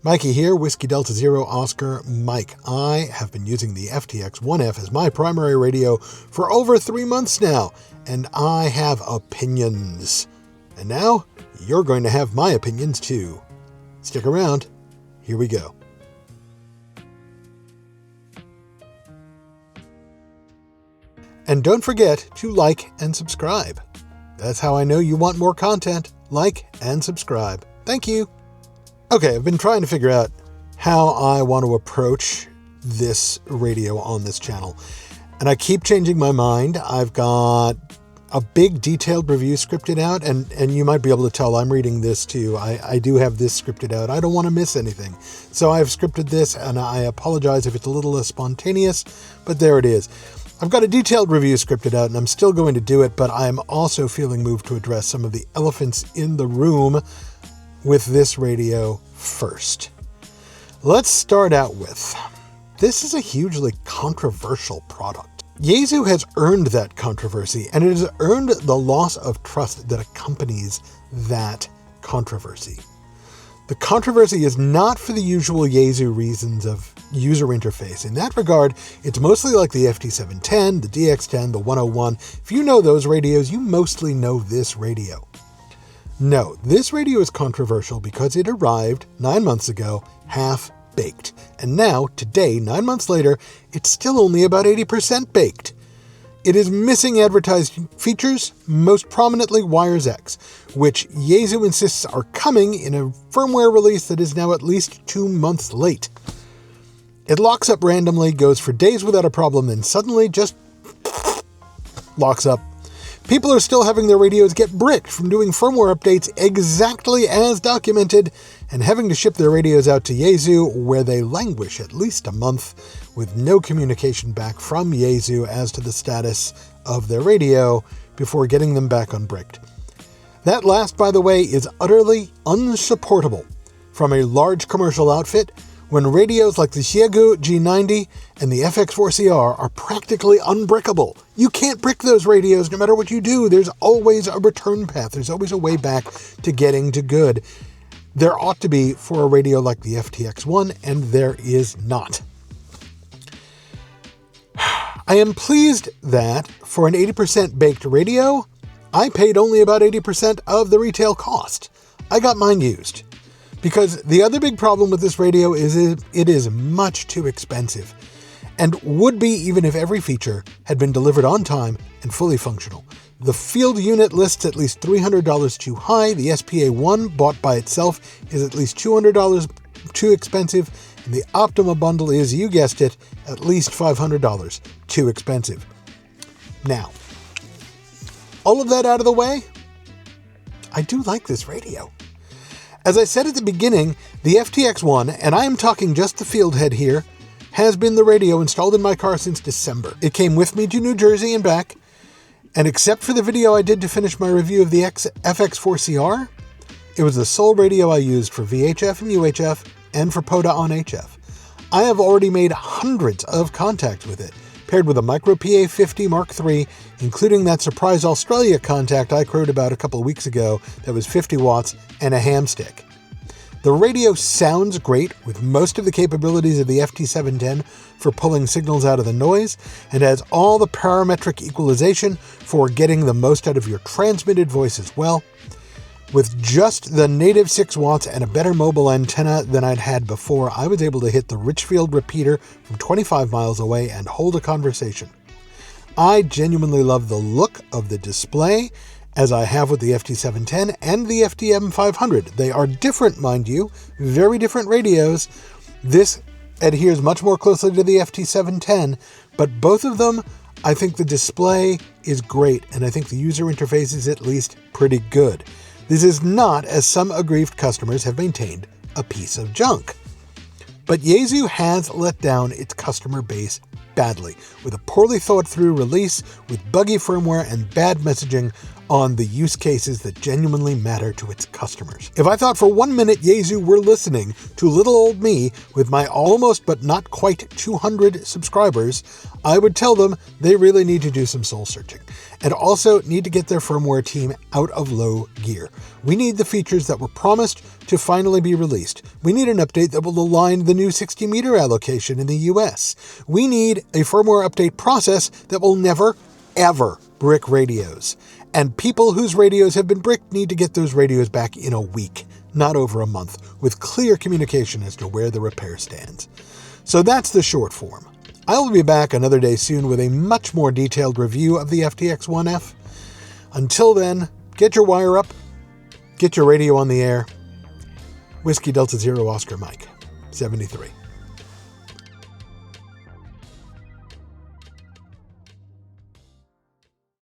Mikey here, Whiskey Delta Zero Oscar Mike. I have been using the FTX-1F as my primary radio for over 3 months now, and I have opinions. And now, you're going to have my opinions too. Stick around. Here we go. And don't forget to like and subscribe. That's how I know you want more content. Like and subscribe. Thank you. Okay, I've been trying to figure out how I want to approach this radio on this channel. And I keep changing my mind. I've got a big detailed review scripted out, and you might be able to tell I'm reading this too. I do have this scripted out. I don't want to miss anything. So I've scripted this, and I apologize if it's a little less spontaneous, but there it is. I've got a detailed review scripted out, and I'm still going to do it, but I'm also feeling moved to address some of the elephants in the room with this radio first. Let's start out with, this is a hugely controversial product. Yaesu has earned that controversy, and it has earned the loss of trust that accompanies that controversy. The controversy is not for the usual Yaesu reasons of user interface. In that regard, it's mostly like the FT710, the DX10, the 101. If you know those radios, you mostly know this radio. No, this radio is controversial because it arrived 9 months ago, half-baked. And now, today, 9 months later, it's still only about 80% baked. It is missing advertised features, most prominently Wires X, which Yaesu insists are coming in a firmware release that is now at least 2 months late. It locks up randomly, goes for days without a problem, then suddenly just locks up. People are still having their radios get bricked from doing firmware updates exactly as documented and having to ship their radios out to Yaesu, where they languish at least a month with no communication back from Yaesu as to the status of their radio before getting them back unbricked. That last, by the way, is utterly unsupportable from a large commercial outfit when radios like the Xiegu G90 and the FX4CR are practically unbrickable. You can't brick those radios no matter what you do. There's always a return path. There's always a way back to getting to good. There ought to be for a radio like the FTX-1, and there is not. I am pleased that for an 80% baked radio, I paid only about 80% of the retail cost. I got mine used. Because the other big problem with this radio is it is much too expensive, and would be even if every feature had been delivered on time and fully functional. The field unit lists at least $300 too high, the SPA-1 bought by itself is at least $200 too expensive, and the Optima bundle is, you guessed it, at least $500 too expensive. Now, all of that out of the way, I do like this radio. As I said at the beginning, the FTX-1, and I am talking just the field head here, has been the radio installed in my car since December. It came with me to New Jersey and back, and except for the video I did to finish my review of the FX4CR, it was the sole radio I used for VHF and UHF and for POTA on HF. I have already made hundreds of contacts with it, paired with a Micro PA50 Mark III, including that surprise Australia contact I crowed about a couple of weeks ago that was 50 watts and a ham stick. The radio sounds great with most of the capabilities of the FT710 for pulling signals out of the noise, and has all the parametric equalization for getting the most out of your transmitted voice as well. With just the native 6 watts and a better mobile antenna than I'd had before, I was able to hit the Richfield repeater from 25 miles away and hold a conversation. I genuinely love the look of the display, as I have with the FT710 and the FTM500. They are different, mind you, very different radios. This adheres much more closely to the FT710, but both of them, I think the display is great, and I think the user interface is at least pretty good. This is not, as some aggrieved customers have maintained, a piece of junk. But Yaesu has let down its customer base badly, with a poorly thought through release, with buggy firmware and bad messaging on the use cases that genuinely matter to its customers. If I thought for 1 minute Yaesu were listening to little old me with my almost but not quite 200 subscribers, I would tell them they really need to do some soul searching and also need to get their firmware team out of low gear. We need the features that were promised to finally be released. We need an update that will align the new 60-meter allocation in the US. We need a firmware update process that will never, ever brick radios. And people whose radios have been bricked need to get those radios back in a week, not over a month, with clear communication as to where the repair stands. So that's the short form. I will be back another day soon with a much more detailed review of the FTX-1F. Until then, get your wire up, get your radio on the air. Whiskey Delta Zero Oscar Mike, 73.